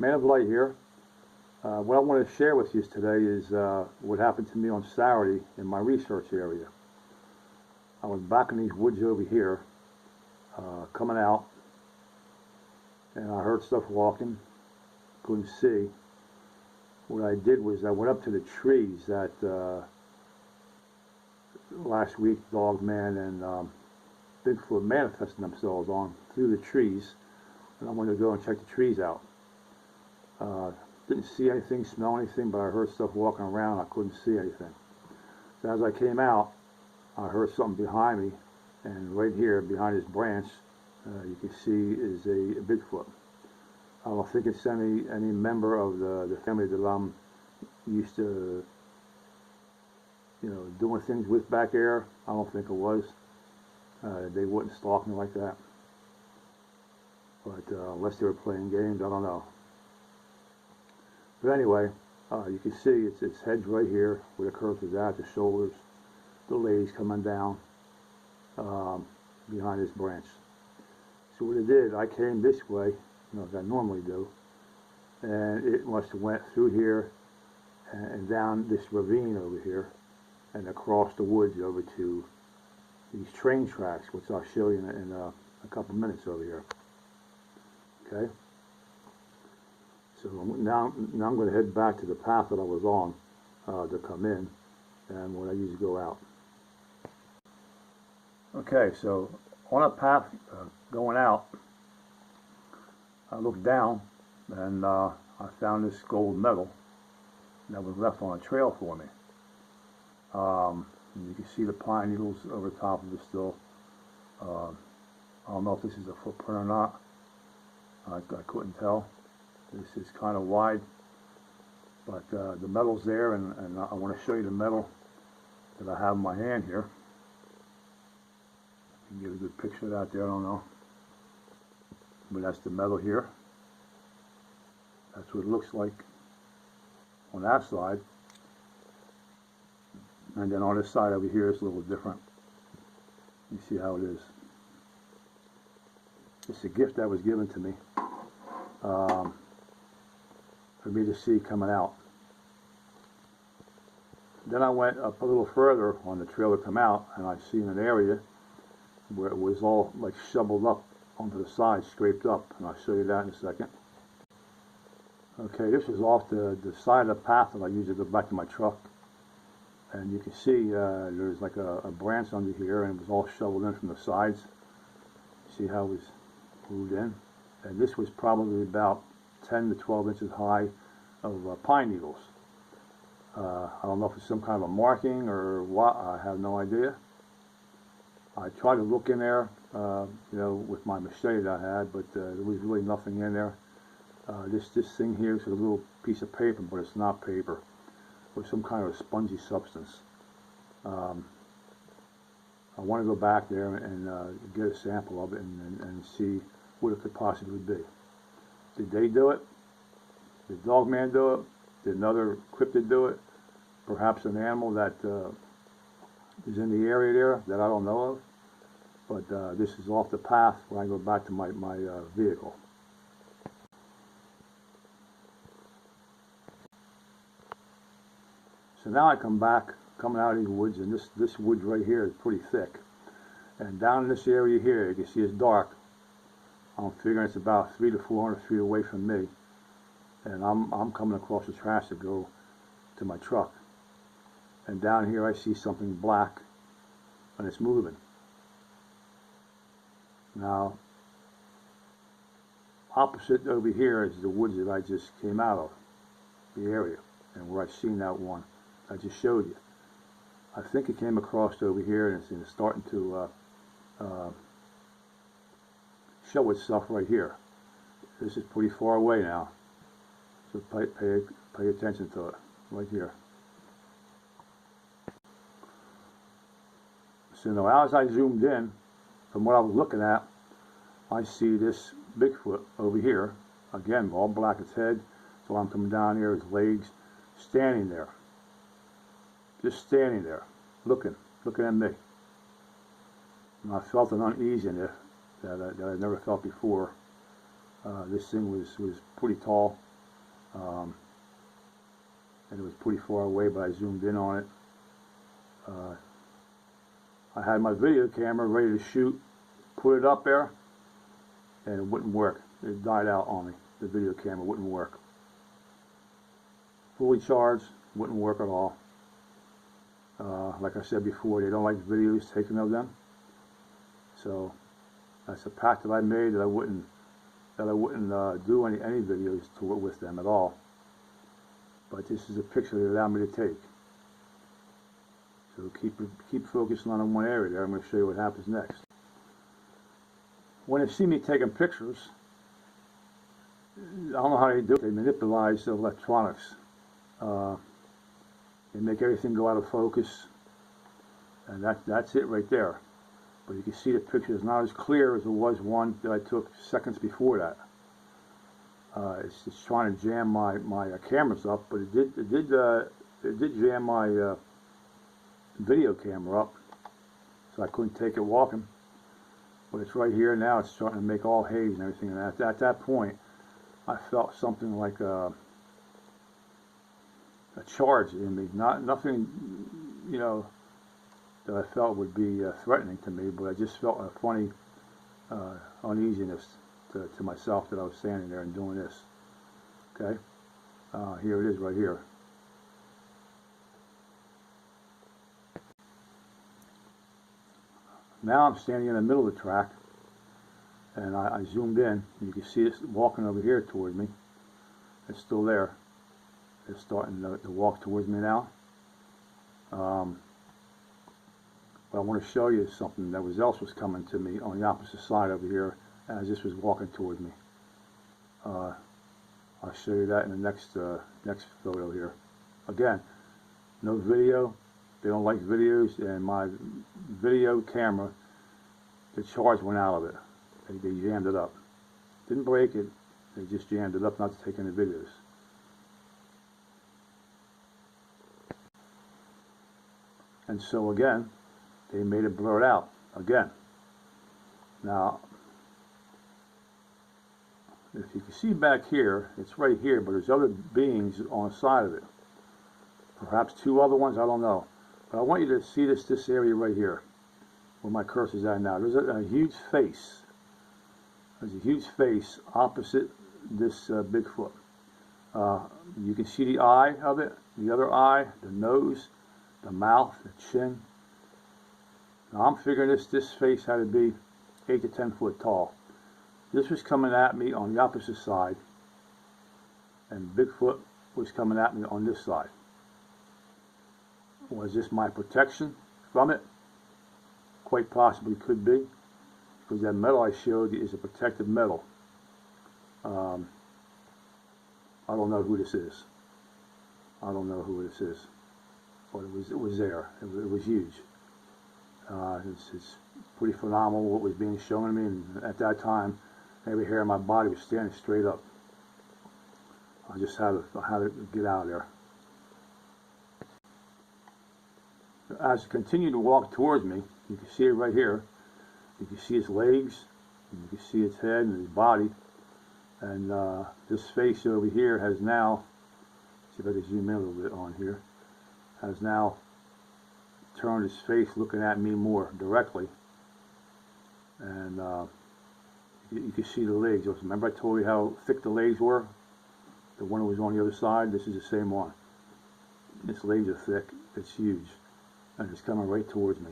Man of Light here. What I want to share with you today is what happened to me on Saturday in my research area. I was back in these woods over here, coming out, and I heard stuff walking, couldn't see. What I did was I went up to the trees that last week Dogman and Bigfoot manifested themselves on through the trees, and I wanted to go and check the trees out. Didn't see anything, smell anything, but I heard stuff walking around. I couldn't see anything. So as I came out, I heard something behind me, and right here behind this branch you can see is a Bigfoot. I don't think it's any member of the family that I'm used to, doing things with back there. I don't think it was. They wouldn't stalk me like that. But unless they were playing games, I don't know. But anyway, you can see its head's right here where the cursor's at, the shoulders, the legs coming down behind this branch. So what it did, I came this way, as I normally do, and it must have went through here and down this ravine over here and across the woods over to these train tracks, which I'll show you in a couple minutes over here. Okay? So now I'm going to head back to the path that I was on to come in, and when I usually go out. Okay, so on a path going out, I looked down and I found this gold medal that was left on a trail for me. You can see the pine needles over top of it still. I don't know if this is a footprint or not. I couldn't tell. This is kind of wide, but the medal's there, and I want to show you the medal that I have in my hand here. You can get a good picture of that there, I don't know. But that's the medal here. That's what it looks like on that side. And then on this side over here, it's a little different. You see how it is. It's a gift that was given to me for me to see coming out. Then I went up a little further on the trail to come out, and I seen an area where it was all like shoveled up onto the side, scraped up, and I'll show you that in a second. Okay, this is off the side of the path that I usually go back to my truck, and you can see there's like a branch under here, and it was all shoveled in from the sides. See how it was moved in? And this was probably about 10 to 12 inches high of pine needles. I don't know if it's some kind of a marking or what, I have no idea. I tried to look in there, with my machete that I had, but there was really nothing in there. This thing here is a little piece of paper, but it's not paper. It was some kind of a spongy substance. I want to go back there and get a sample of it and see what it could possibly be. Did they do it? Did Dogman do it? Did another cryptid do it? Perhaps an animal that is in the area there that I don't know of. But this is off the path when I go back to my vehicle. So now I come back, coming out of these woods, and this wood right here is pretty thick. And down in this area here, you can see it's dark. I'm figuring it's about 300 to 400 feet away from me. And I'm coming across the trash to go to my truck. And down here I see something black, and it's moving. Now, opposite over here is the woods that I just came out of, the area, and where I seen that one I just showed you. I think it came across over here, and it's starting to show itself right here. This is pretty far away now, so pay attention to it right here. So now as I zoomed in, from what I was looking at, I see this Bigfoot over here, again all black, its head, so I'm coming down here, his legs, standing there, just standing there, looking at me. And I felt an uneasiness that I never felt before. This thing was pretty tall, and it was pretty far away, but I zoomed in on it. I had my video camera ready to shoot, put it up there, and it wouldn't work. It died out on me. The video camera wouldn't work. Fully charged, wouldn't work at all. Like I said before, they don't like videos taken of them. So that's a pact that I made, that I wouldn't do any videos with them at all. But this is a picture they allowed me to take. So keep focusing on one area there. I'm going to show you what happens next. When they see me taking pictures, I don't know how they do it. They manipulate the electronics. They make everything go out of focus, and that's it right there. But you can see the picture is not as clear as it was one that I took seconds before that. It's just trying to jam my cameras up, but it did jam my video camera up, so I couldn't take it walking. But it's right here now. It's starting to make all haze and everything. And at that point, I felt something like a charge in me. Nothing, you know, that I felt would be threatening to me, but I just felt a funny uneasiness to myself that I was standing there and doing this. Okay, here it is right here. Now I'm standing in the middle of the track, and I zoomed in, and you can see it walking over here toward me. It's still there. It's starting to walk towards me now. But I want to show you something that else was coming to me on the opposite side over here as this was walking towards me. I'll show you that in the next photo here. Again, no video. They don't like videos, and my video camera, the charge went out of it. They jammed it up. Didn't break it. They just jammed it up not to take any videos. And so again, they made it blurred out again. Now, if you can see back here, it's right here, but there's other beings on the side of it. Perhaps two other ones, I don't know. But I want you to see this area right here, where my cursor's at now. There's a huge face. There's a huge face opposite this Bigfoot. You can see the eye of it, the other eye, the nose, the mouth, the chin. Now I'm figuring this face had to be 8 to 10 foot tall. This was coming at me on the opposite side, and Bigfoot was coming at me on this side. Was this my protection from it? Quite possibly could be, because that metal I showed you is a protective metal. I don't know who this is. I don't know who this is, but it was there. It was huge. It's pretty phenomenal what was being shown to me, and at that time, every hair on my body was standing straight up. I just had to get out of there. As it continued to walk towards me, you can see it right here. You can see its legs, and you can see its head and its body. And this face over here has now, see if I can zoom in a little bit on here, has now turned its face looking at me more directly. And you can see the legs. Remember I told you how thick the legs were? The one that was on the other side, this is the same one. Its legs are thick, it's huge, and it's coming right towards me.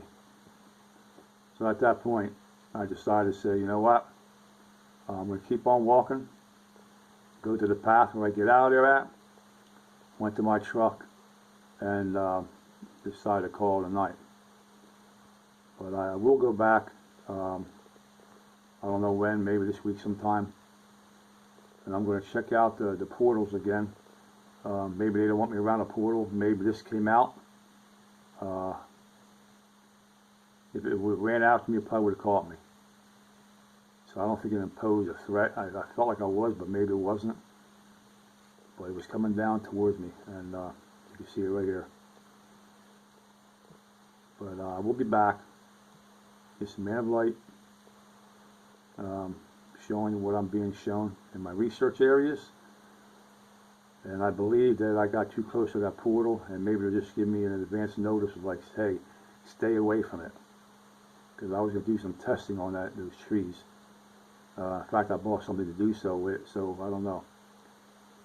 So at that point, I decided to say, you know what, I'm going to keep on walking, go to the path where I get out of there at, went to my truck, and decided to call it a night. But I will go back, I don't know when, maybe this week sometime, and I'm going to check out the portals again. Maybe they don't want me around a portal, maybe this came out. If it ran after me, it probably would have caught me. So I don't think it imposed a threat. I felt like I was, but maybe it wasn't. But it was coming down towards me, and you can see it right here. But we'll be back. It's a man of light, showing you what I'm being shown in my research areas. And I believe that I got too close to that portal, and maybe they'll just give me an advance notice of like, hey, stay away from it. Because I was going to do some testing on those trees. In fact, I bought something to do so with, so I don't know.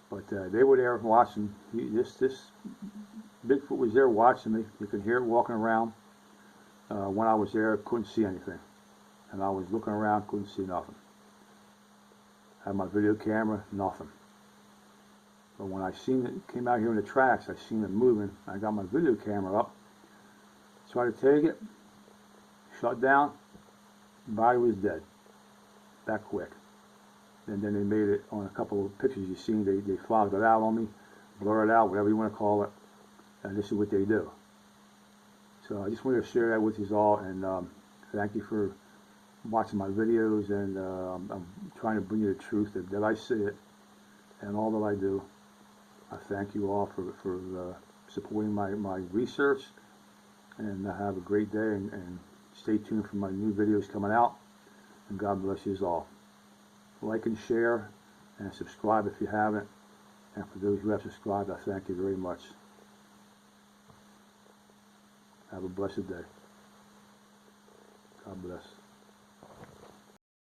But they were there watching. This Bigfoot was there watching me. You could hear it walking around. When I was there, couldn't see anything. And I was looking around, couldn't see nothing. Had my video camera, nothing. But when I seen it, came out here in the tracks, I seen it moving. I got my video camera up, tried to take it, shut down, body was dead. That quick. And then they made it on a couple of pictures you seen, they fogged it out on me, blur it out, whatever you want to call it. And this is what they do. So I just wanted to share that with you all, and thank you for watching my videos, and I'm trying to bring you the truth that I see it and all that I do. I thank you all for supporting my research, and have a great day, and stay tuned for my new videos coming out, and God bless you all. Like and share and subscribe if you haven't, and for those who have subscribed, I thank you very much. Have a blessed day. God bless.